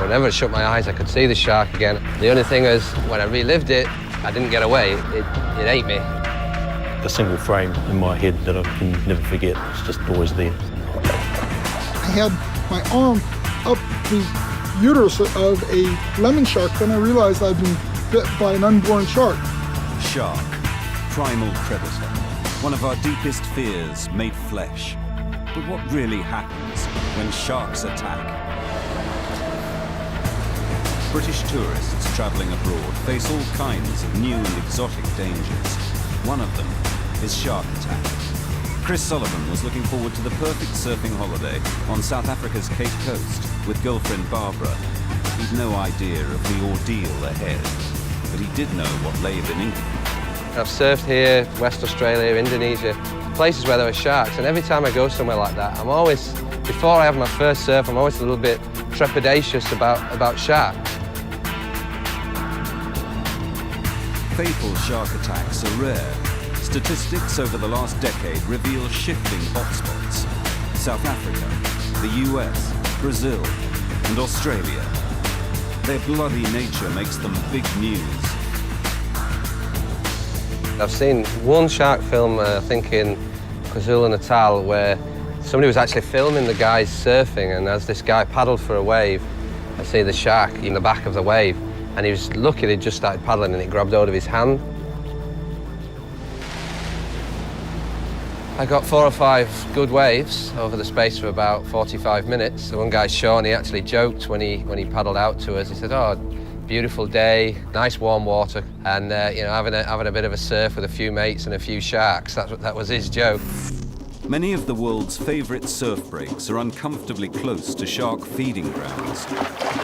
Whenever I shut my eyes, I could see the shark again. The only thing is, when I relived it, I didn't get away. It ate me. A single frame in my head that I can never forget. It's just always there. I had my arm up the uterus of a lemon shark, then I realized I'd been bit by an unborn shark. Shark, primal predator, one of our deepest fears made flesh. But what really happens when sharks attack? British tourists travelling abroad face all kinds of new and exotic dangers. One of them is shark attack. Chris Sullivan was looking forward to the perfect surfing holiday on South Africa's Cape Coast with girlfriend Barbara. He'd no idea of the ordeal ahead, but he did know what lay beneath him. I've surfed here, West Australia, Indonesia, places where there are sharks, and every time I go somewhere like that, I'm always, before I have my first surf, I'm always a little bit trepidatious about sharks. Fatal shark attacks are rare. Statistics over the last decade reveal shifting hotspots. South Africa, the US, Brazil, and Australia. Their bloody nature makes them big news. I've seen one shark film, I think in KwaZulu-Natal, where somebody was actually filming the guys surfing, and as this guy paddled for a wave, I see the shark in the back of the wave, and he was lucky he'd just started paddling and it grabbed hold of his hand. I got 4 or 5 good waves over the space of about 45 minutes. The one guy, Sean, he actually joked when he paddled out to us. He said, "Oh, beautiful day, nice warm water, and you know, having a bit of a surf with a few mates and a few sharks." That was his joke. Many of the world's favourite surf breaks are uncomfortably close to shark feeding grounds.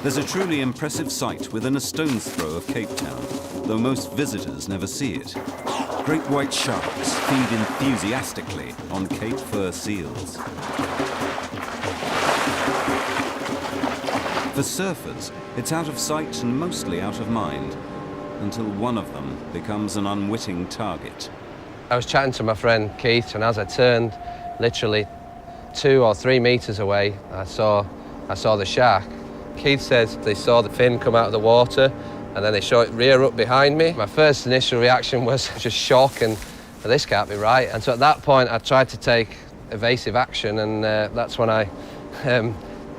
There's a truly impressive sight within a stone's throw of Cape Town, though most visitors never see it. Great white sharks feed enthusiastically on Cape Fur seals. For surfers, it's out of sight and mostly out of mind, until one of them becomes an unwitting target. I was chatting to my friend Keith, and as I turned, literally 2 or 3 meters away, I saw the shark. Keith says they saw the fin come out of the water, and then they saw it rear up behind me. My first initial reaction was just shock and, this can't be right. And so at that point, I tried to take evasive action, and that's when I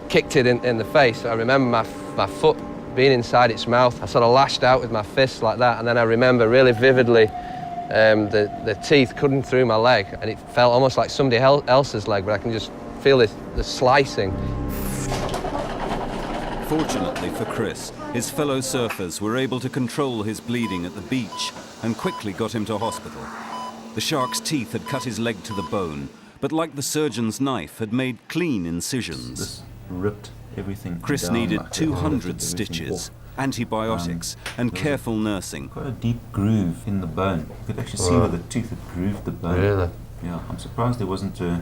kicked it in the face. I remember my foot being inside its mouth. I sort of lashed out with my fists like that, and then I remember really vividly the teeth cutting through my leg, and it felt almost like somebody else's leg, but I can just feel the slicing. Fortunately for Chris, his fellow surfers were able to control his bleeding at the beach and quickly got him to hospital. The shark's teeth had cut his leg to the bone, but like the surgeon's knife, had made clean incisions. This ripped everything Chris down, needed like 200 stitches, antibiotics, and careful nursing. Quite a deep groove in the bone. You could actually see where the tooth had grooved the bone. Really? Yeah, I'm surprised there wasn't I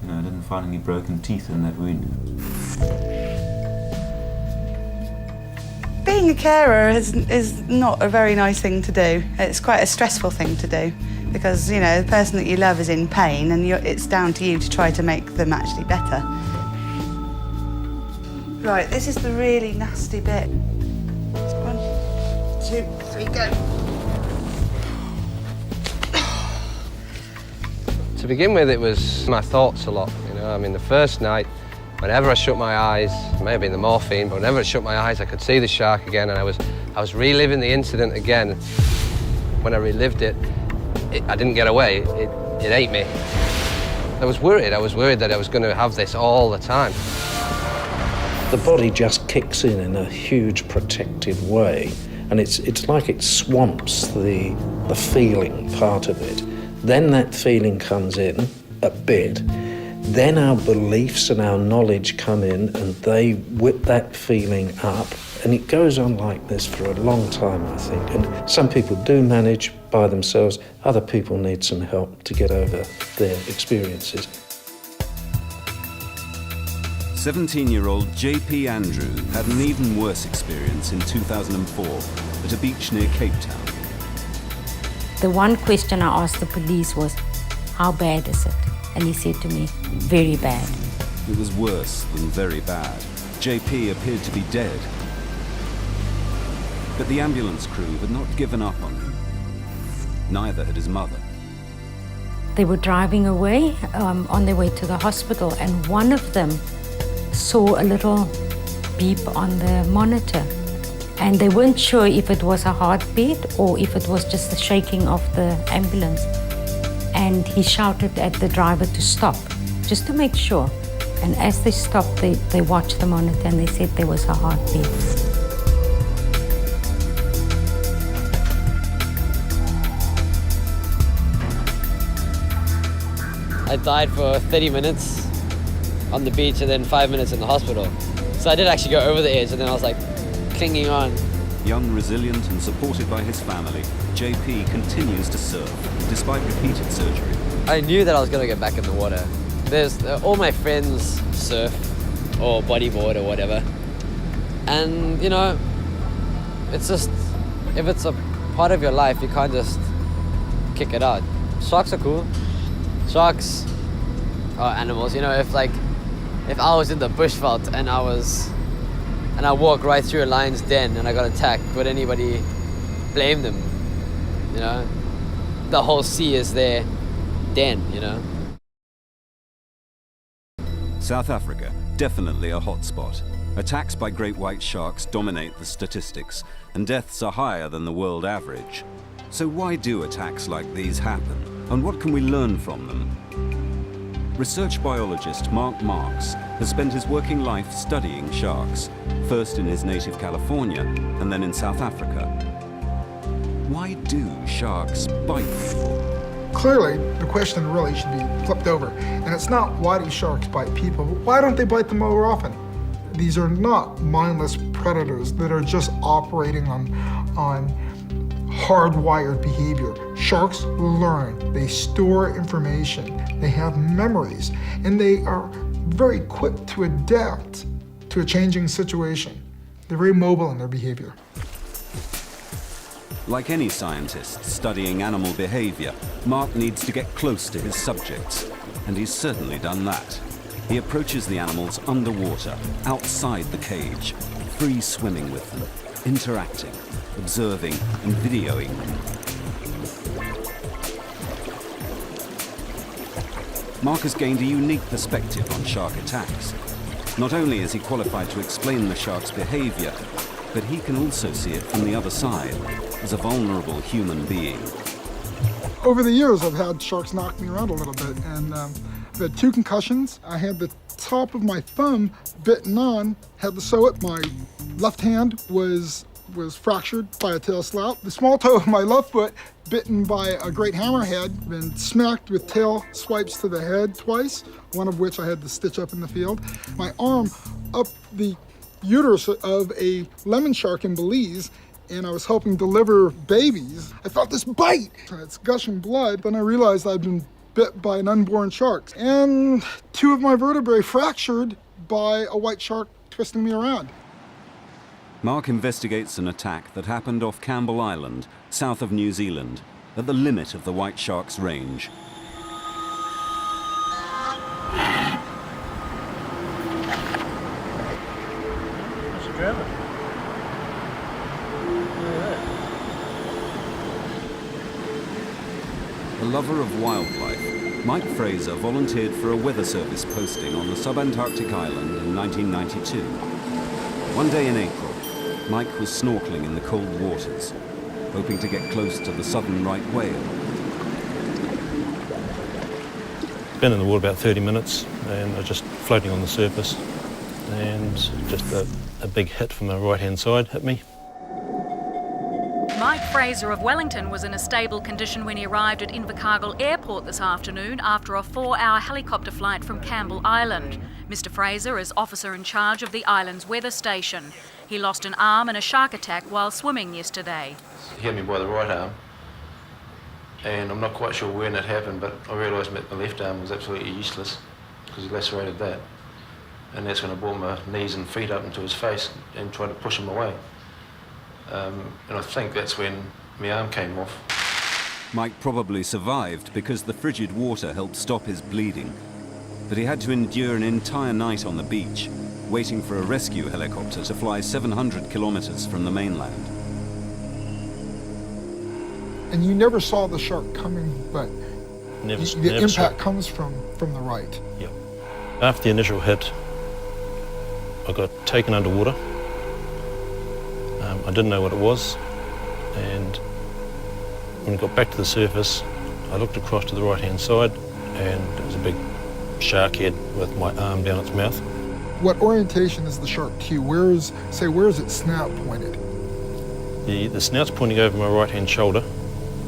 didn't find any broken teeth in that wound. Being a carer is not a very nice thing to do. It's quite a stressful thing to do because, you know, the person that you love is in pain, and it's down to you to try to make them actually better. Right, this is the really nasty bit. 1, 2, 3, go. To begin with, it was my thoughts a lot. You know, I mean, the first night, whenever I shut my eyes, maybe the morphine, but whenever I shut my eyes, I could see the shark again, and I was reliving the incident again. When I relived it, I didn't get away. It ate me. I was worried. I was worried that I was going to have this all the time. The body just kicks in a huge protective way, and it's like it swamps the feeling part of it. Then that feeling comes in a bit. Then our beliefs and our knowledge come in, and they whip that feeling up, and it goes on like this for a long time, I think. And some people do manage by themselves. Other people need some help to get over their experiences. 17-year-old J.P. Andrew had an even worse experience in 2004 at a beach near Cape Town. The one question I asked the police was, "How bad is it?" And he said to me, "Very bad." It was worse than very bad. JP appeared to be dead. But the ambulance crew had not given up on him. Neither had his mother. They were driving away on their way to the hospital, and one of them saw a little beep on the monitor. And they weren't sure if it was a heartbeat or if it was just the shaking of the ambulance. And he shouted at the driver to stop, just to make sure. And as they stopped, they watched the monitor and they said there was a heartbeat. I died for 30 minutes on the beach and then 5 minutes in the hospital. So I did actually go over the edge, and then I was like clinging on. Young, resilient and supported by his family, JP continues to surf despite repeated surgery. I knew that I was going to get back in the water. There's all my friends surf or bodyboard or whatever. And, you know, it's just, if it's a part of your life, you can't just kick it out. Sharks are cool. Sharks are animals. You know, if I was in the bushveld and I walk right through a lion's den and I got attacked, would anybody blame them? You know, the whole sea is their den, you know. South Africa, definitely a hotspot. Attacks by great white sharks dominate the statistics, and deaths are higher than the world average. So why do attacks like these happen, and what can we learn from them? Research biologist Mark Marks has spent his working life studying sharks, first in his native California and then in South Africa. Why do sharks bite people? Clearly, the question really should be flipped over. And it's not why do sharks bite people, but why don't they bite them more often? These are not mindless predators that are just operating on hardwired behavior. Sharks learn, they store information, they have memories, and they are very quick to adapt to a changing situation. They're very mobile in their behavior. Like any scientist studying animal behavior, Mark needs to get close to his subjects, and he's certainly done that. He approaches the animals underwater, outside the cage, free swimming with them, interacting, observing and videoing them. Mark has gained a unique perspective on shark attacks. Not only is he qualified to explain the shark's behavior, but he can also see it from the other side, as a vulnerable human being. Over the years, I've had sharks knock me around a little bit, and I've had 2 concussions. I had the top of my thumb bitten on, had to sew it. My left hand was fractured by a tail slap. The small toe of my left foot bitten by a great hammerhead, been smacked with tail swipes to the head twice, one of which I had to stitch up in the field. My arm up the uterus of a lemon shark in Belize, and I was helping deliver babies. I felt this bite, and it's gushing blood. Then I realized I'd been bit by an unborn shark, and 2 of my vertebrae fractured by a white shark twisting me around. Mark investigates an attack that happened off Campbell Island, south of New Zealand, at the limit of the white shark's range. A lover of wildlife, Mike Fraser volunteered for a Weather Service posting on the subantarctic island in 1992. One day in April, Mike was snorkeling in the cold waters, hoping to get close to the southern right whale. Been in the water about 30 minutes and I was just floating on the surface, and just a big hit from the right-hand side hit me. Mike Fraser of Wellington was in a stable condition when he arrived at Invercargill Airport this afternoon after a 4-hour helicopter flight from Campbell Island. Mr. Fraser is officer in charge of the island's weather station. He lost an arm in a shark attack while swimming yesterday. He hit me by the right arm, and I'm not quite sure when it happened, but I realised my left arm was absolutely useless because he lacerated that. And that's when I brought my knees and feet up into his face and tried to push him away. And I think that's when my arm came off. Mike probably survived because the frigid water helped stop his bleeding. But he had to endure an entire night on the beach waiting for a rescue helicopter to fly 700 kilometers from the mainland. And you never saw the shark coming, but the impact comes from the right. Yep. After the initial hit, I got taken underwater. I didn't know what it was, and when I got back to the surface, I looked across to the right-hand side, and there was a big shark head with my arm down its mouth. What orientation is the shark to you? Where is its snout pointed? The snout's pointing over my right-hand shoulder,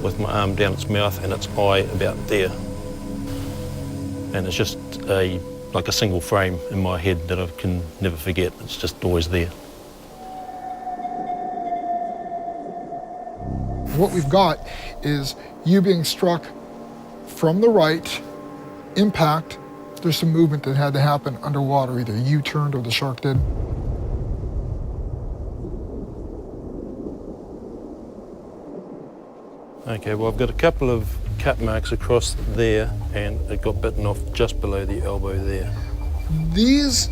with my arm down its mouth and its eye about there. And it's just like a single frame in my head that I can never forget. It's just always there. What we've got is you being struck from the right, impact. There's some movement that had to happen underwater. Either you turned or the shark did. Okay, well, I've got a couple of cut marks across there, and it got bitten off just below the elbow there. These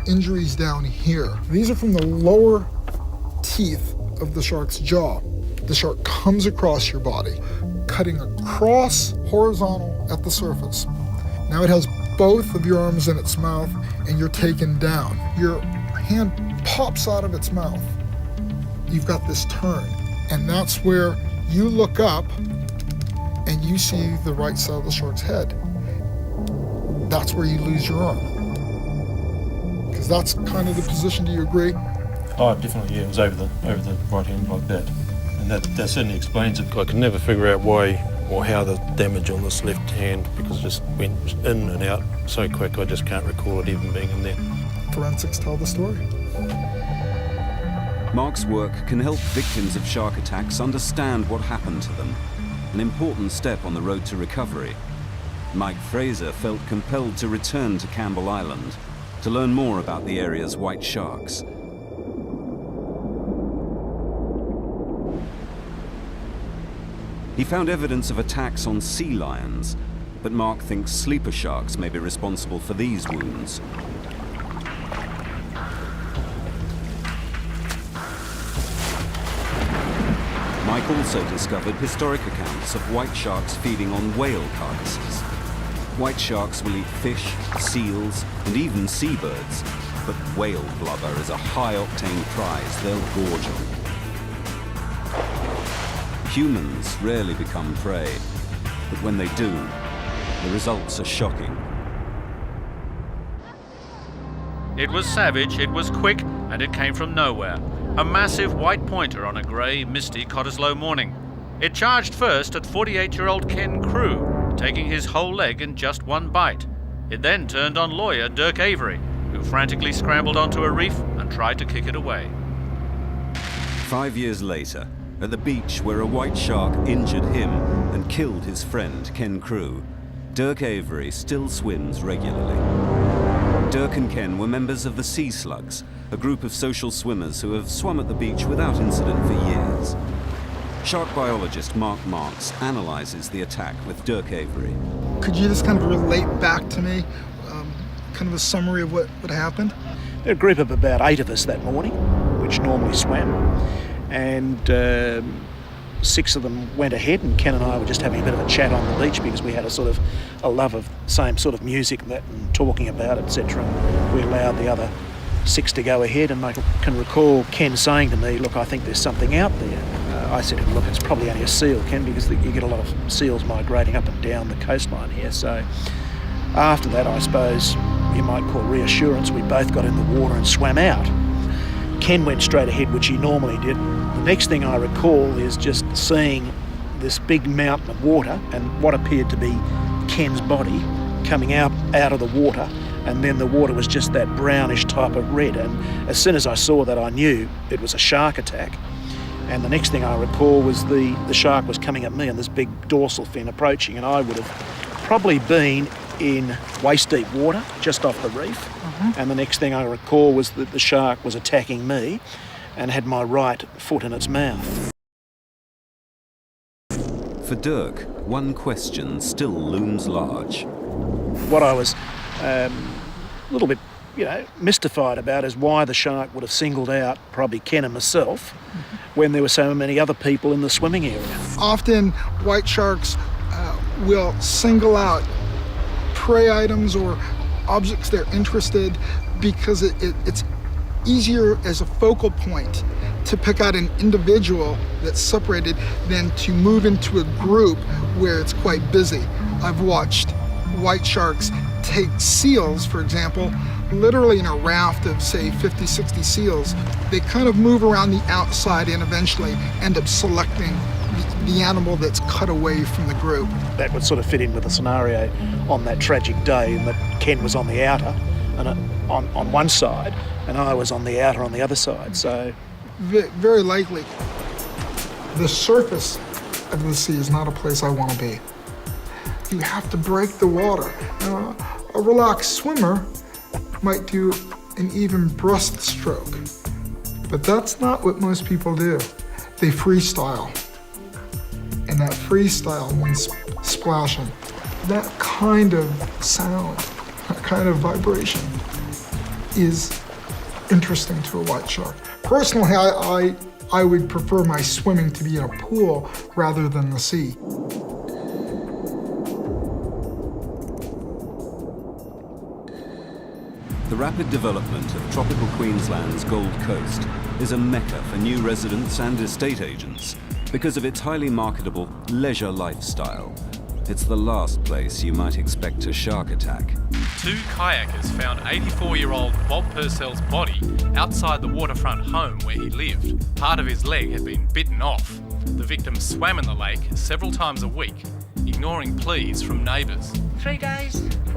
injuries down here, these are from the lower teeth of the shark's jaw. The shark comes across your body, cutting across horizontal at the surface. Now it has both of your arms in its mouth, and you're taken down. Your hand pops out of its mouth. You've got this turn, and that's where you look up and you see the right side of the shark's head. That's where you lose your arm. Because that's kind of the position, do you agree? Oh, definitely, yeah, it was over the right hand like that. And that certainly explains it. I could never figure out why or how the damage on this left hand, because it just went in and out so quick, I just can't recall it even being in there. Forensics tell the story. Mark's work can help victims of shark attacks understand what happened to them, an important step on the road to recovery. Mike Fraser felt compelled to return to Campbell Island to learn more about the area's white sharks. He found evidence of attacks on sea lions, but Mark thinks sleeper sharks may be responsible for these wounds. Mike also discovered historic accounts of white sharks feeding on whale carcasses. White sharks will eat fish, seals, and even seabirds, but whale blubber is a high-octane prize they'll gorge on. Humans rarely become prey, but when they do, the results are shocking. It was savage, it was quick, and it came from nowhere. A massive white pointer on a grey, misty Cottesloe morning. It charged first at 48-year-old Ken Crew, taking his whole leg in just one bite. It then turned on lawyer Dirk Avery, who frantically scrambled onto a reef and tried to kick it away. 5 years later, at the beach where a white shark injured him and killed his friend Ken Crew, Dirk Avery still swims regularly. Dirk and Ken were members of the Sea Slugs, a group of social swimmers who have swum at the beach without incident for years. Shark biologist Mark Marks analyzes the attack with Dirk Avery. Could you just kind of relate back to me, kind of a summary of what happened? There were a group of about 8 of us that morning, which normally swam, and 6 of them went ahead, and Ken and I were just having a bit of a chat on the beach because we had a love of same sort of music and talking about, etc. We allowed the other 6 to go ahead, and I can recall Ken saying to me, "Look, I think there's something out there." I said to him, "Look, it's probably only a seal, Ken, because you get a lot of seals migrating up and down the coastline here." So after that, I suppose you might call reassurance, we both got in the water and swam out. Ken went straight ahead, which he normally did. The next thing I recall is just seeing this big mountain of water and what appeared to be Ken's body coming out of the water, and then the water was just that brownish type of red. And as soon as I saw that, I knew it was a shark attack. And the next thing I recall was the shark was coming at me and this big dorsal fin approaching, and I would have probably been in waist-deep water just off the reef. And the next thing I recall was that the shark was attacking me and had my right foot in its mouth. For Dirk, one question still looms large. What I was a little bit mystified about is why the shark would have singled out probably Ken and myself when there were so many other people in the swimming area. Often white sharks will single out prey items or objects they're interested because it's easier as a focal point to pick out an individual that's separated than to move into a group where it's quite busy. I've watched white sharks take seals, for example, literally in a raft of, say, 50, 60 seals. They kind of move around the outside and eventually end up selecting the animal that's cut away from the group. That would sort of fit in with the scenario on that tragic day, in that Ken was on the outer and on one side, and I was on the outer on the other side. So very likely, the surface of the sea is not a place I want to be. You have to break the water. Now, a relaxed swimmer might do an even breaststroke, but that's not what most people do. They freestyle, and that freestyle means splashing. That kind of sound, that kind of vibration is interesting to a white shark. Personally, I would prefer my swimming to be in a pool rather than the sea. The rapid development of tropical Queensland's Gold Coast is a mecca for new residents and estate agents because of its highly marketable leisure lifestyle. It's the last place you might expect a shark attack. Two kayakers found 84-year-old Bob Purcell's body outside the waterfront home where he lived. Part of his leg had been bitten off. The victim swam in the lake several times a week, ignoring pleas from neighbours. 4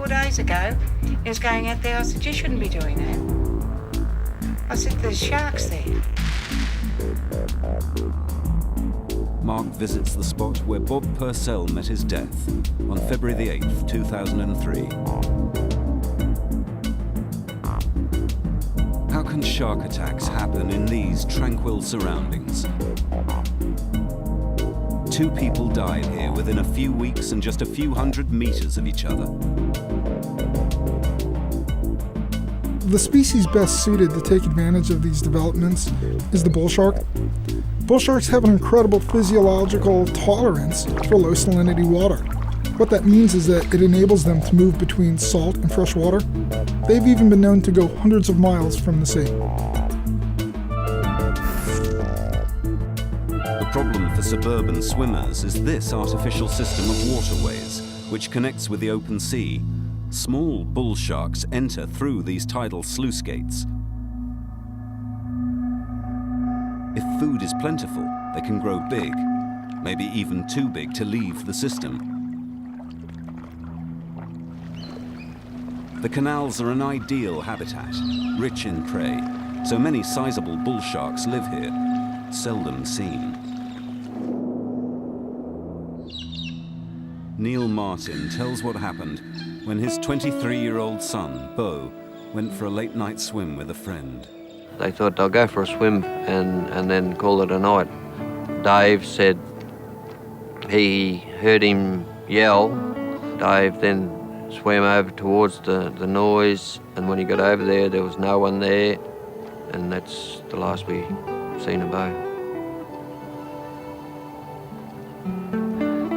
days ago, he was going out there. I said, you shouldn't be doing that. I said, there's sharks there. Mark visits the spot where Bob Purcell met his death on February the 8th, 2003. How can shark attacks happen in these tranquil surroundings? 2 people died here within a few weeks and just a few hundred meters of each other. The species best suited to take advantage of these developments is the bull shark. Bull sharks have an incredible physiological tolerance for low salinity water. What that means is that it enables them to move between salt and fresh water. They've even been known to go hundreds of miles from the sea. The problem for suburban swimmers is this artificial system of waterways, which connects with the open sea. Small bull sharks enter through these tidal sluice gates. If food is plentiful, they can grow big, maybe even too big to leave the system. The canals are an ideal habitat, rich in prey, so many sizable bull sharks live here, seldom seen. Neil Martin tells what happened when his 23-year-old son, Beau, went for a late-night swim with a friend. They thought they'll go for a swim and then call it a night. Dave said he heard him yell. Dave then swam over towards the noise, and when he got over there was no one there, and that's the last we seen of Beau.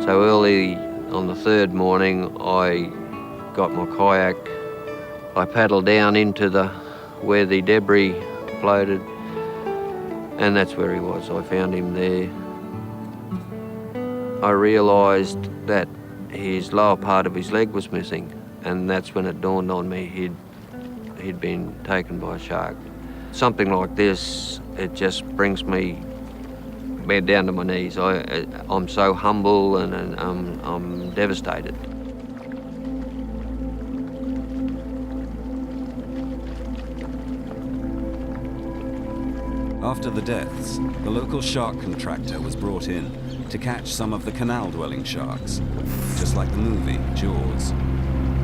So early on the third morning, I got my kayak. I paddled down into where the debris floated, and that's where he was. I found him there. I realised that his lower part of his leg was missing, and that's when it dawned on me he'd been taken by a shark. Something like this, it just brings me back down to my knees. I'm so humble and I'm devastated. After the deaths, the local shark contractor was brought in to catch some of the canal-dwelling sharks, just like the movie Jaws.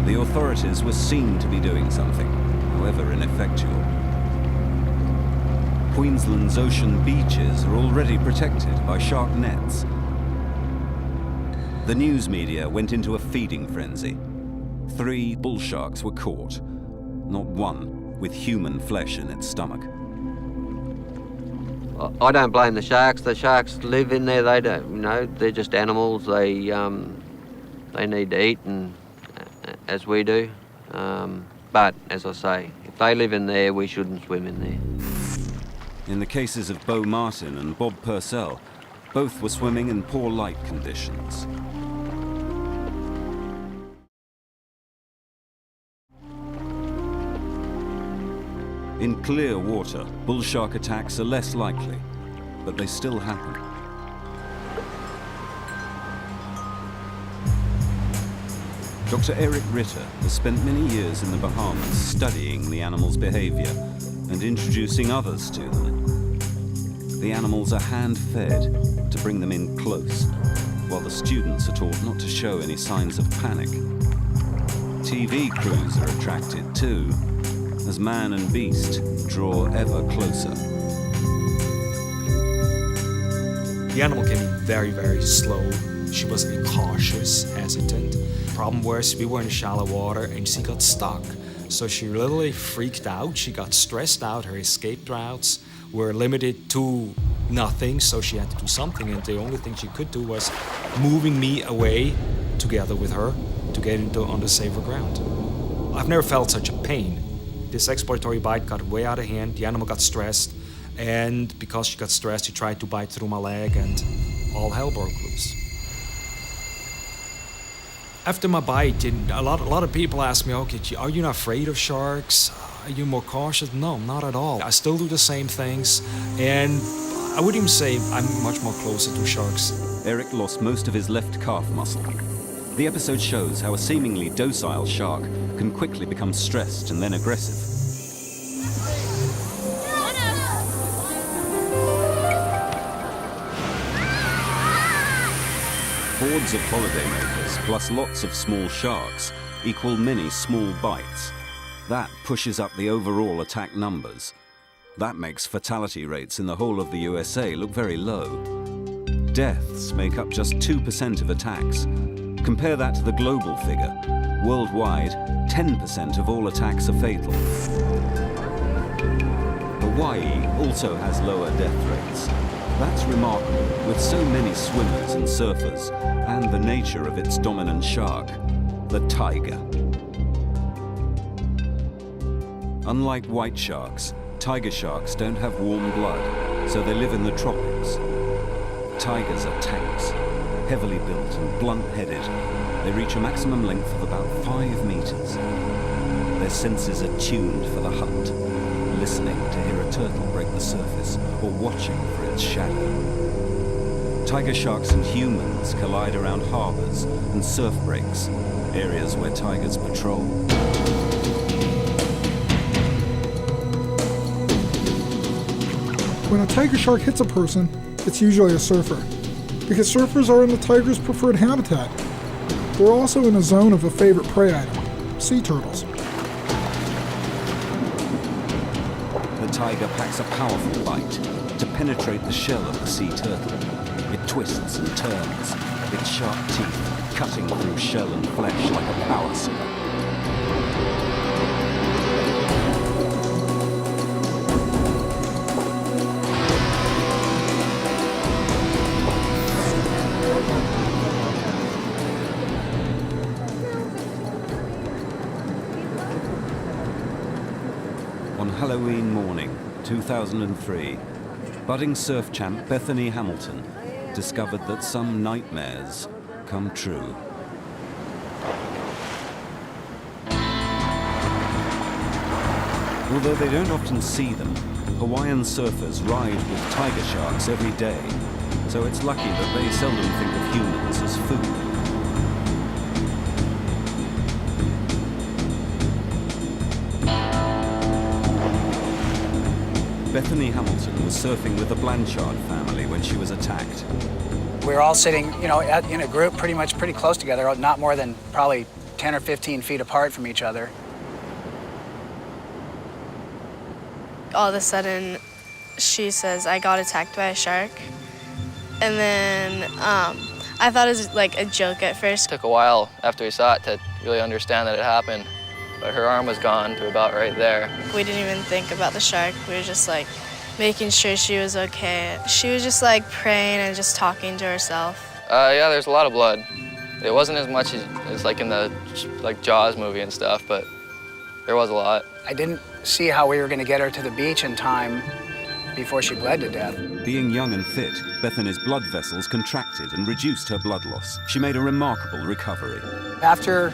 The authorities were seen to be doing something, however ineffectual. Queensland's ocean beaches are already protected by shark nets. The news media went into a feeding frenzy. 3 bull sharks were caught. Not one with human flesh in its stomach. I don't blame the sharks. The sharks live in there. They don't, they're just animals. They need to eat, and as we do. But as I say, if they live in there, we shouldn't swim in there. In the cases of Bo Martin and Bob Purcell, both were swimming in poor light conditions. In clear water, bull shark attacks are less likely, but they still happen. Dr. Eric Ritter has spent many years in the Bahamas studying the animal's behavior and introducing others to them. The animals are hand-fed to bring them in close, while the students are taught not to show any signs of panic. TV crews are attracted too, as man and beast draw ever closer. The animal can be very, very slow. She was cautious, hesitant. Problem was, we were in shallow water and she got stuck. So she literally freaked out. She got stressed out. Her escape routes were limited to nothing, so she had to do something. And the only thing she could do was moving me away together with her to get onto safer ground. I've never felt such a pain. This exploratory bite got way out of hand. The animal got stressed. And because she got stressed, she tried to bite through my leg and all hell broke loose. After my bite, a lot of people ask me, okay, are you not afraid of sharks? Are you more cautious? No, not at all. I still do the same things, and I would even say I'm much more closer to sharks. Eric lost most of his left calf muscle. The episode shows how a seemingly docile shark can quickly become stressed and then aggressive. Hordes of holidaymakers plus lots of small sharks equal many small bites. That pushes up the overall attack numbers. That makes fatality rates in the whole of the USA look very low. Deaths make up just 2% of attacks. Compare that to the global figure. Worldwide, 10% of all attacks are fatal. Hawaii also has lower death rates. That's remarkable, with so many swimmers and surfers, and the nature of its dominant shark, the tiger. Unlike white sharks, tiger sharks don't have warm blood, so they live in the tropics. Tigers are tanks, heavily built and blunt-headed. They reach a maximum length of about 5 meters. Their senses are tuned for the hunt, listening to hear a turtle break the surface or watching for its shadow. Tiger sharks and humans collide around harbors and surf breaks, areas where tigers patrol. When a tiger shark hits a person, it's usually a surfer, because surfers are in the tiger's preferred habitat. They're also in a zone of a favorite prey item, sea turtles. The tiger packs a powerful bite to penetrate the shell of the sea turtle. It twists and turns, its sharp teeth cutting through shell and flesh like a power saw. On Halloween morning, 2003, budding surf champ Bethany Hamilton discovered that some nightmares come true. Although they don't often see them, Hawaiian surfers ride with tiger sharks every day, so it's lucky that they seldom think of humans as food. Bethany Hamilton was surfing with the Blanchard family when she was attacked. We were all sitting, in a group pretty close together, not more than probably 10 or 15 feet apart from each other. All of a sudden, she says, I got attacked by a shark. And then I thought it was like a joke at first. It took a while after we saw it to really understand that it happened. but her arm was gone to about right there. We didn't even think about the shark. We were just like making sure she was okay. She was just like praying and just talking to herself. Yeah, there's a lot of blood. It wasn't as much as like in the Jaws movie and stuff, but there was a lot. I didn't see how we were going to get her to the beach in time before she bled to death. Being young and fit, Bethany's blood vessels contracted and reduced her blood loss. She made a remarkable recovery. After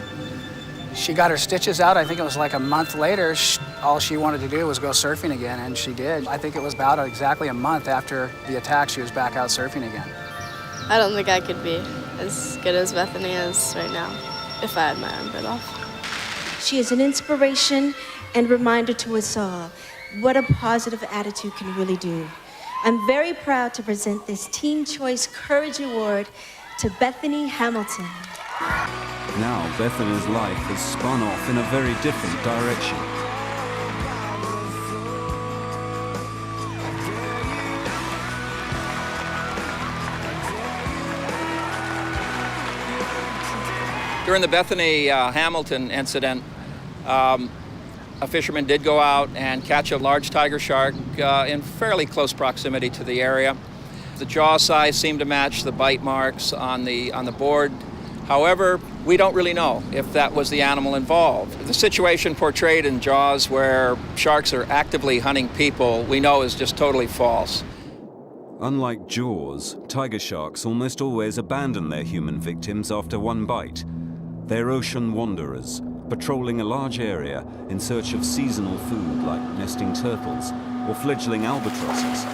she got her stitches out, I think it was like a month later, all she wanted to do was go surfing again, and she did. I think it was about exactly a month after the attack, she was back out surfing again. I don't think I could be as good as Bethany is right now if I had my arm bit off. She is an inspiration and reminder to us all what a positive attitude can really do. I'm very proud to present this Teen Choice Courage Award to Bethany Hamilton. Now Bethany's life has spun off in a very different direction. During the Bethany Hamilton incident, a fisherman did go out and catch a large tiger shark in fairly close proximity to the area. The jaw size seemed to match the bite marks on the board. However, we don't really know if that was the animal involved. The situation portrayed in Jaws where sharks are actively hunting people, we know is just totally false. Unlike Jaws, tiger sharks almost always abandon their human victims after one bite. They're ocean wanderers, patrolling a large area in search of seasonal food like nesting turtles or fledgling albatrosses.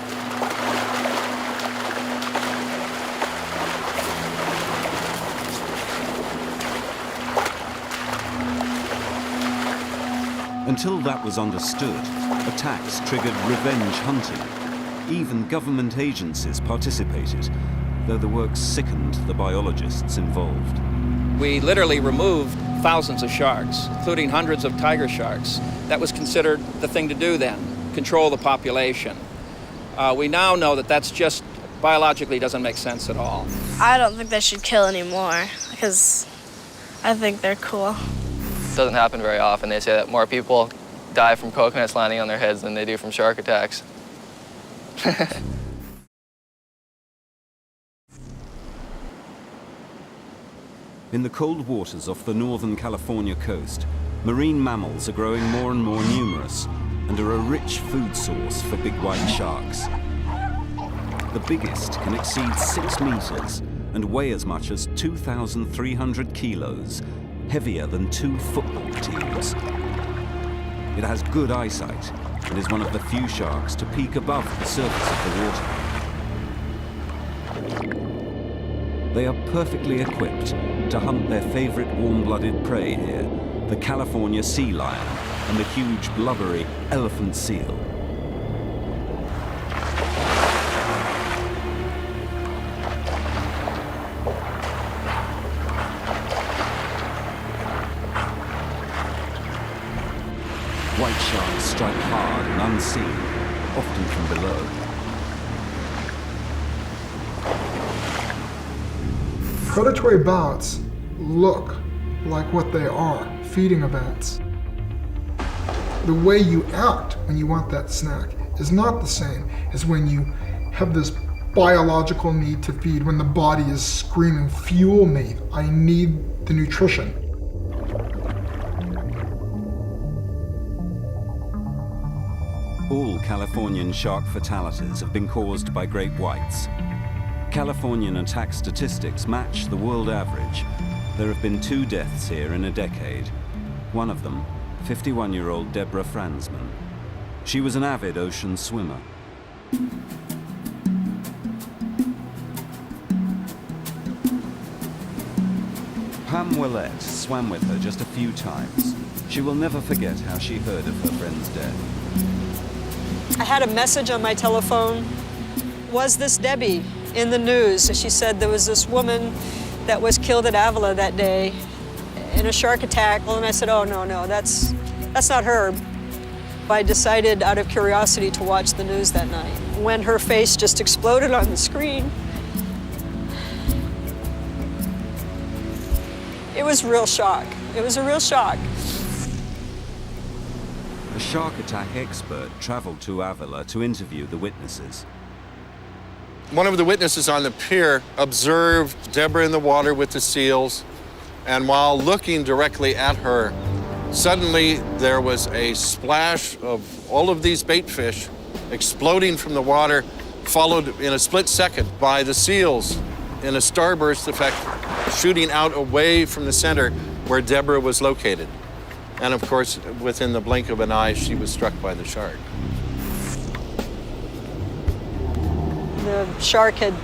Until that was understood, attacks triggered revenge hunting. Even government agencies participated, though the work sickened the biologists involved. We literally removed thousands of sharks, including hundreds of tiger sharks. That was considered the thing to do then, control the population. We now know that that's just biologically doesn't make sense at all. I don't think they should kill anymore because I think they're cool. It doesn't happen very often. They say that more people die from coconuts landing on their heads than they do from shark attacks. In the cold waters off the northern California coast, marine mammals are growing more and more numerous and are a rich food source for big white sharks. The biggest can exceed 6 meters and weigh as much as 2,300 kilos, heavier than 2 football teams. It has good eyesight and is one of the few sharks to peek above the surface of the water. They are perfectly equipped to hunt their favorite warm-blooded prey here, the California sea lion and the huge blubbery elephant seal. White sharks strike hard and unseen, often from below. Predatory bouts look like what they are, feeding events. The way you act when you want that snack is not the same as when you have this biological need to feed, when the body is screaming, fuel me, I need the nutrition. All Californian shark fatalities have been caused by great whites. Californian attack statistics match the world average. There have been 2 deaths here in a decade. One of them, 51-year-old Deborah Franzman. She was an avid ocean swimmer. Pam Willett swam with her just a few times. She will never forget how she heard of her friend's death. I had a message on my telephone. Was this Debbie? In the news, she said there was this woman that was killed at Avila that day in a shark attack. Well, and I said, oh, no, that's not her. I decided out of curiosity to watch the news that night. When her face just exploded on the screen, it was real shock. It was a real shock. shark attack expert traveled to Avila to interview the witnesses. One of the witnesses on the pier observed Deborah in the water with the seals, and while looking directly at her, suddenly there was a splash of all of these bait fish exploding from the water, followed in a split second by the seals in a starburst effect, shooting out away from the center where Deborah was located. And of course, within the blink of an eye, she was struck by the shark. The shark had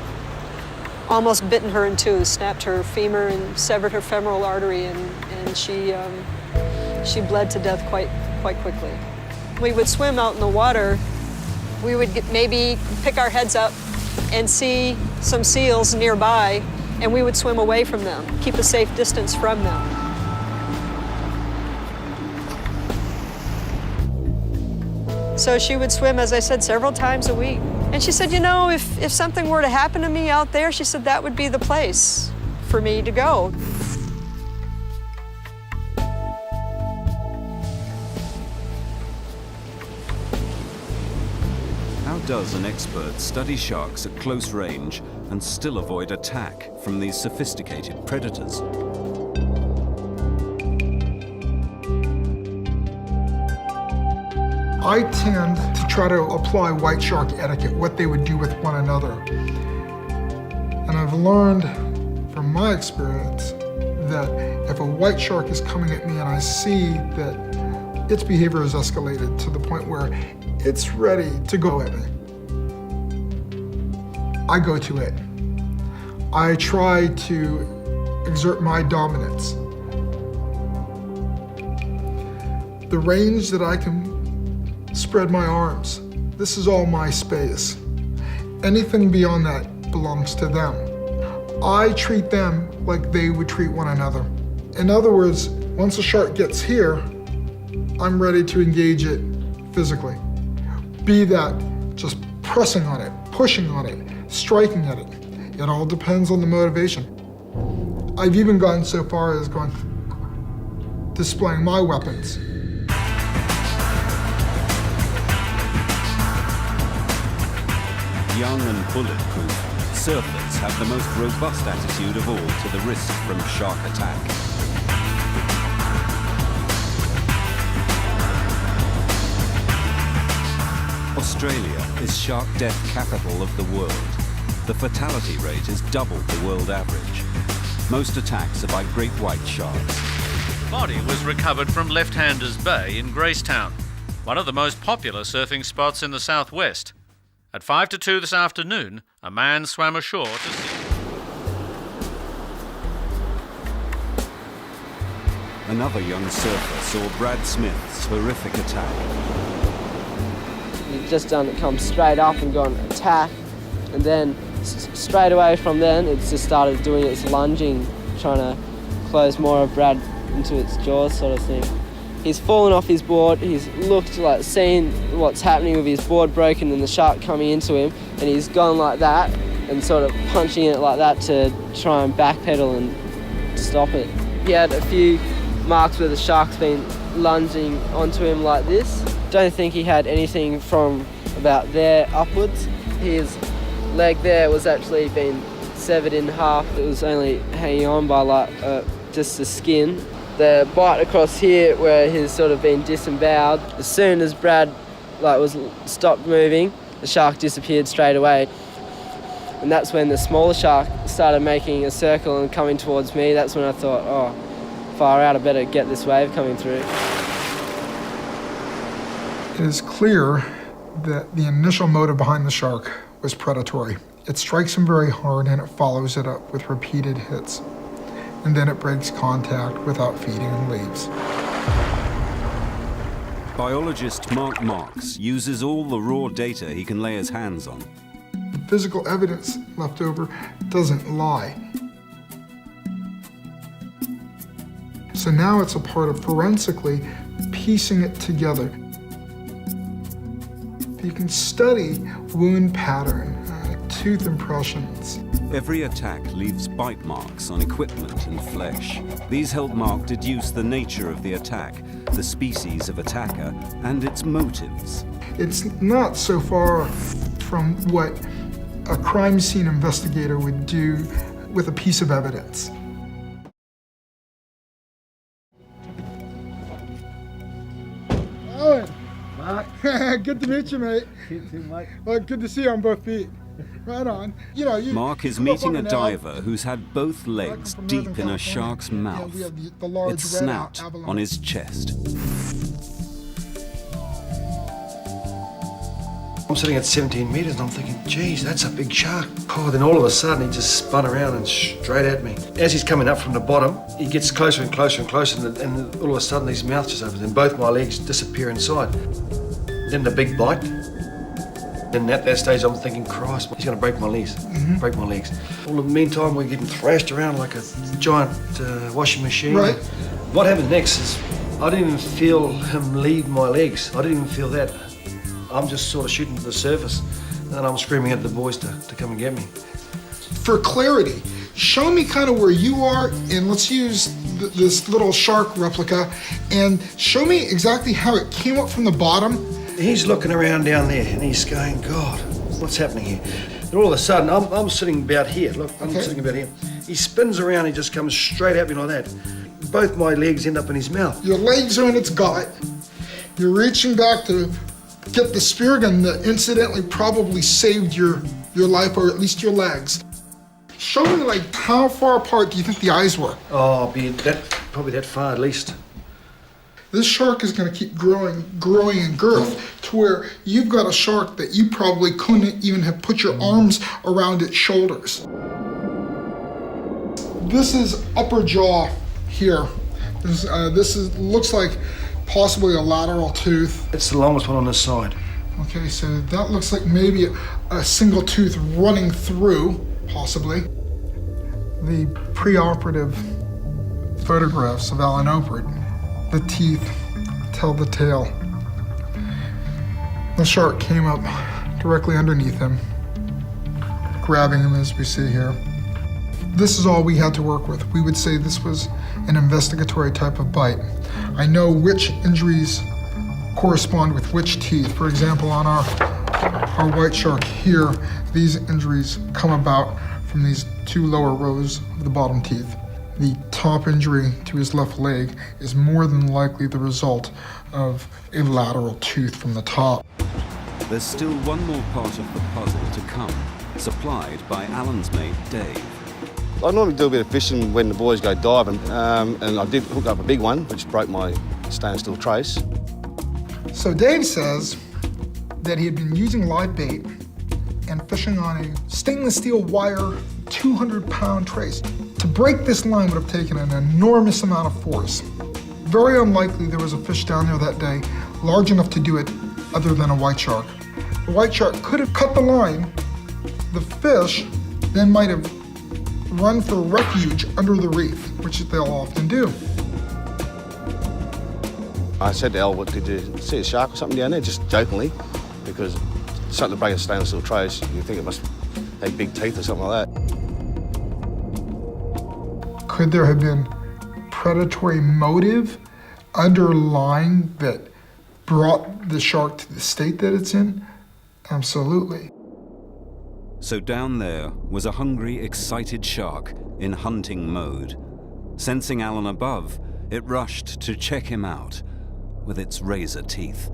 almost bitten her in two, snapped her femur and severed her femoral artery, and she bled to death quite quickly. We would swim out in the water. We would maybe pick our heads up and see some seals nearby, and we would swim away from them, keep a safe distance from them. So she would swim, as I said, several times a week. And she said, you know, if something were to happen to me out there, she said that would be the place for me to go. How does an expert study sharks at close range and still avoid attack from these sophisticated predators? I tend to try to apply white shark etiquette, what they would do with one another. And I've learned from my experience that if a white shark is coming at me and I see that its behavior has escalated to the point where it's ready to go at me, I go to it. I try to exert my dominance. The range that I can spread my arms, this is all my space. Anything beyond that belongs to them. I treat them like they would treat one another. In other words, once a shark gets here, I'm ready to engage it physically. Be that just pressing on it, pushing on it, striking at it. It all depends on the motivation. I've even gone so far as displaying my weapons. Young and bulletproof, surfers have the most robust attitude of all to the risk from shark attack. Australia is shark death capital of the world. The fatality rate is double the world average. Most attacks are by great white sharks. The body was recovered from Left-Handers Bay in Gracetown, one of the most popular surfing spots in the southwest. At 5 to 2 this afternoon, a man swam ashore to see. Another young surfer saw Brad Smith's horrific attack. You've just done it come straight up and gone attack, and then straight away from then it's just started doing its lunging, trying to close more of Brad into its jaws sort of thing. He's fallen off his board, he's looked like seen what's happening with his board broken and the shark coming into him, and he's gone like that and sort of punching it like that to try and backpedal and stop it. He had a few marks where the shark's been lunging onto him like this. Don't think he had anything from about there upwards. His leg there was actually been severed in half. It was only hanging on by like just the skin. The bite across here where he's sort of been disemboweled, as soon as Brad was stopped moving, the shark disappeared straight away. And that's when the smaller shark started making a circle and coming towards me. That's when I thought, oh, far out, I better get this wave coming through. It is clear that the initial motive behind the shark was predatory. It strikes him very hard and it follows it up with repeated hits. And then it breaks contact without feeding and leaves. Biologist Mark Marks uses all the raw data he can lay his hands on. The physical evidence left over doesn't lie. So now it's a part of forensically piecing it together. You can study wound pattern, tooth impressions. Every attack leaves bite marks on equipment and flesh. These help Mark deduce the nature of the attack the species of attacker and its motives. It's not so far from what a crime scene investigator would do with a piece of evidence. Alan. Mark. Good to meet you, mate. You too, mate. Well, good to see you on both feet. Right on. You know, Mark is meeting a diver who's had both legs deep in a shark's mouth, its snout on his chest. I'm sitting at 17 meters and I'm thinking, geez, that's a big shark. Oh, then all of a sudden he just spun around and straight at me. As he's coming up from the bottom, he gets closer and closer and closer, and all of a sudden his mouth just opens and both my legs disappear inside. Then the big bite. And at that stage I'm thinking, Christ, he's gonna break my legs, break my legs. All in the meantime, we're getting thrashed around like a giant washing machine. Right. What happened next is, I didn't even feel him leave my legs. I didn't even feel that. I'm just sort of shooting to the surface, and then I'm screaming at the boys to come and get me. For clarity, show me kind of where you are, and let's use this little shark replica, and show me exactly how it came up from the bottom. He's looking around down there, and he's going, God, what's happening here? And all of a sudden, I'm sitting about here. Look, I'm sitting about here. He spins around, he just comes straight at me like that. Both my legs end up in his mouth. Your legs are in its gut. You're reaching back to get the spear gun that incidentally probably saved your life, or at least your legs. Show me, like, how far apart do you think the eyes were? Oh, probably that far at least. This shark is going to keep growing in girth to where you've got a shark that you probably couldn't even have put your arms around its shoulders. This is upper jaw here. This looks like possibly a lateral tooth. It's the longest one on this side. Okay, so that looks like maybe a single tooth running through, possibly. The preoperative photographs of Alan Opert, the teeth tell the tale. The shark came up directly underneath him, grabbing him as we see here. This is all we had to work with. We would say this was an investigatory type of bite. I know which injuries correspond with which teeth. For example, on our white shark here, these injuries come about from these two lower rows of the bottom teeth. The top injury to his left leg is more than likely the result of a lateral tooth from the top. There's still one more part of the puzzle to come, supplied by Alan's mate, Dave. I normally do a bit of fishing when the boys go diving, and I did hook up a big one, which broke my stainless steel trace. So Dave says that he had been using live bait and fishing on a stainless steel wire 200-pound trace. To break this line would have taken an enormous amount of force. Very unlikely there was a fish down there that day large enough to do it other than a white shark. The white shark could have cut the line. The fish then might have run for refuge under the reef, which they'll often do. I said to Al, "What, did you see a shark or something down there?" Just jokingly, because something to break a stainless steel trace, you think it must have big teeth or something like that. Could there have been predatory motive underlying that brought the shark to the state that it's in? Absolutely. So down there was a hungry, excited shark in hunting mode. Sensing Alan above, it rushed to check him out with its razor teeth.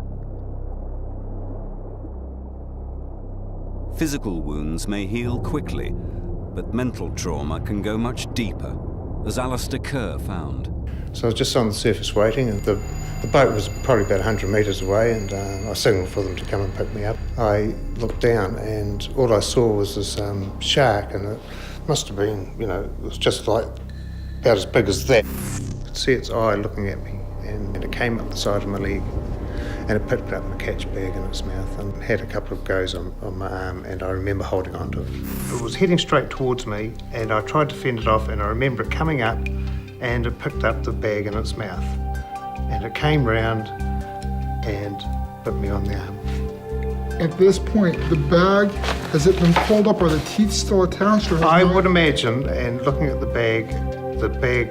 Physical wounds may heal quickly, but mental trauma can go much deeper, as Alistair Kerr found. So I was just on the surface waiting, and the boat was probably about 100 metres away, and I signalled for them to come and pick me up. I looked down, and all I saw was this shark, and it must have been, it was just like about as big as that. I could see its eye looking at me, and it came up the side of my leg, and it picked up my catch bag in its mouth and had a couple of goes on my arm, and I remember holding on to it. It was heading straight towards me, and I tried to fend it off, and I remember it coming up, and it picked up the bag in its mouth. And it came round and bit me on the arm. At this point, the bag, has it been pulled up? Are the teeth still attached? Or I would imagine, and looking at the bag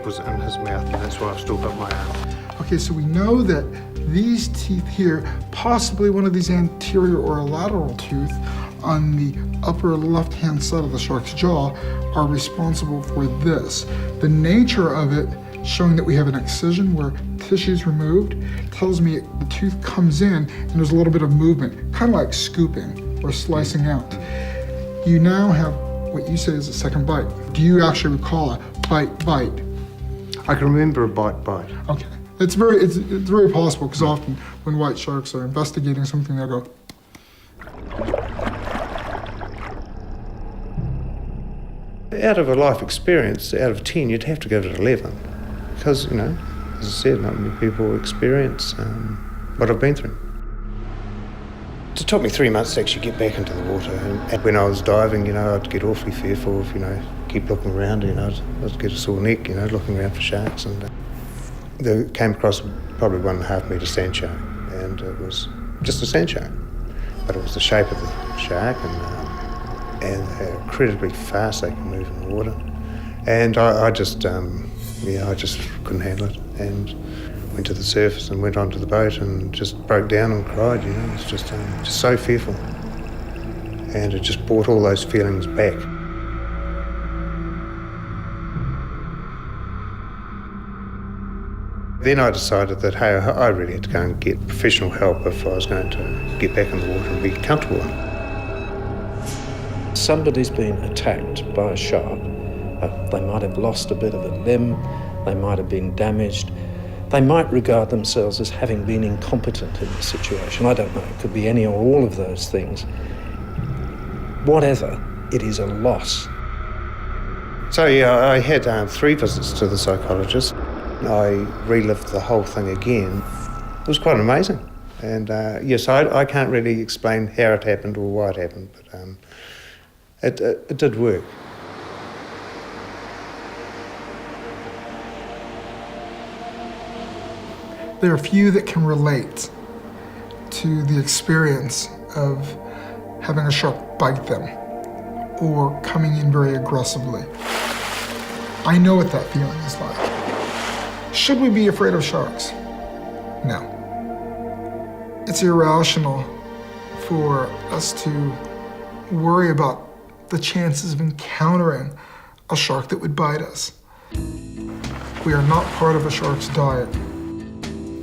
was in his mouth, and that's why I've still got my arm. Okay, Okay, so we know that these teeth here, possibly one of these anterior or a lateral tooth on the upper left-hand side of the shark's jaw are responsible for this. The nature of it, showing that we have an excision where tissue's removed, tells me the tooth comes in and there's a little bit of movement, kind of like scooping or slicing out. You now have what you say is a second bite. Do you actually recall a bite? I can remember a bite. Okay. It's very possible, because often when white sharks are investigating something, they'll go. Out of a life experience, out of 10, you'd have to go to 11. Because, you know, as I said, not many people experience what I've been through. It took me 3 months to actually get back into the water. And when I was diving, you know, I'd get awfully fearful of, you know, keep looking around, you know, I'd get a sore neck, you know, looking around for sharks. And they came across probably 1.5 metre sand shark, and it was just a sand shark. But it was the shape of the shark, and how incredibly fast they can move in the water. And I just couldn't handle it, and went to the surface and went onto the boat and just broke down and cried, you know. It's just so fearful. And it just brought all those feelings back. Then I decided that, hey, I really had to go and get professional help if I was going to get back in the water and be comfortable. Somebody's been attacked by a shark. They might have lost a bit of a limb, they might have been damaged. They might regard themselves as having been incompetent in the situation. I don't know, it could be any or all of those things. Whatever, it is a loss. So yeah, I had 3 visits to the psychologist. I relived the whole thing again. It was quite amazing. And yes, I can't really explain how it happened or why it happened, but it did work. There are few that can relate to the experience of having a shark bite them or coming in very aggressively. I know what that feeling is like. Should we be afraid of sharks? No. It's irrational for us to worry about the chances of encountering a shark that would bite us. We are not part of a shark's diet.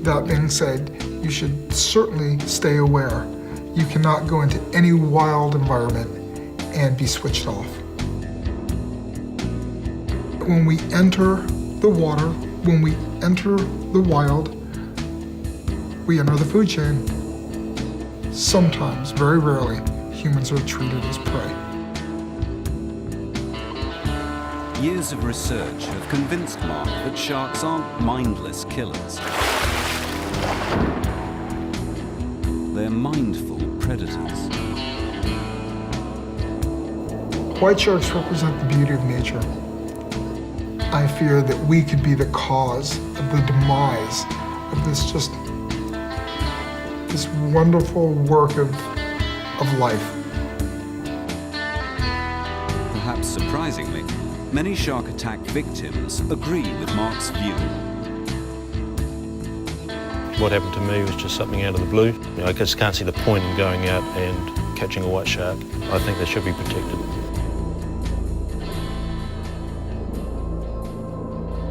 That being said, you should certainly stay aware. You cannot go into any wild environment and be switched off. When we enter the water, when we enter the wild, we enter the food chain. Sometimes, very rarely, humans are treated as prey. Years of research have convinced Mark that sharks aren't mindless killers. They're mindful predators. White sharks represent the beauty of nature. I fear that we could be the cause of the demise of this wonderful work of life. Perhaps surprisingly, many shark attack victims agree with Mark's view. What happened to me was just something out of the blue. You know, I just can't see the point in going out and catching a white shark. I think they should be protected.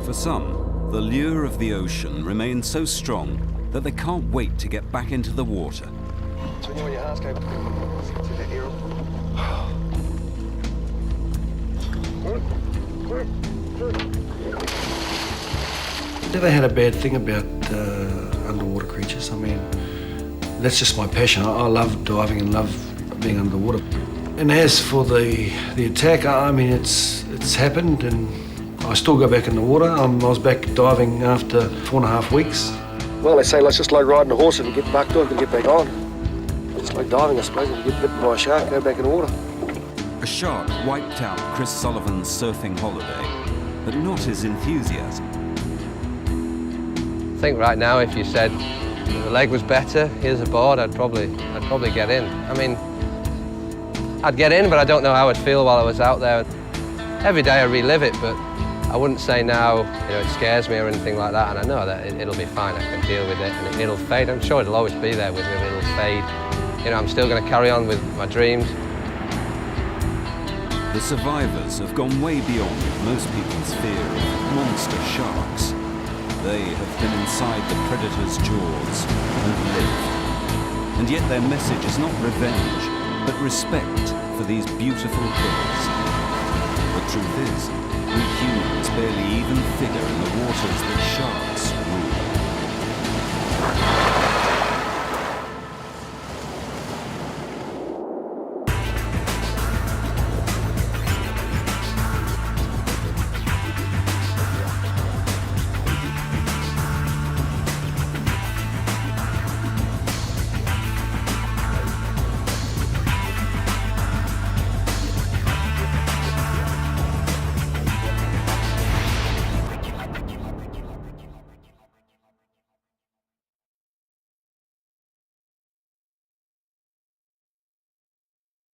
For some, the lure of the ocean remains so strong that they can't wait to get back into the water. So when your heart's going to that arrow. Never had a bad thing about underwater creatures. I mean, that's just my passion. I love diving and love being underwater. And as for the attack, I mean, it's happened, and I still go back in the water. I was back diving after 4.5 weeks. Well, they say, it's just like riding a horse. If you get bucked on, you can get back on. It's like diving, I suppose. If you get bitten by a shark, go back in the water. A shark wiped out Chris Sullivan's surfing holiday, but not his enthusiasm. I think right now, if you said the leg was better, here's a board, I'd probably get in. I mean, I'd get in, but I don't know how I'd feel while I was out there. Every day I relive it, but I wouldn't say now, it scares me or anything like that, and I know that it'll be fine, I can deal with it, and it'll fade. I'm sure it'll always be there with me, but it'll fade. I'm still going to carry on with my dreams. The survivors have gone way beyond most people's fear of monster sharks. They have been inside the predator's jaws and lived. And yet their message is not revenge, but respect for these beautiful killers. The truth is, we humans barely even figure in the waters that sharks rule.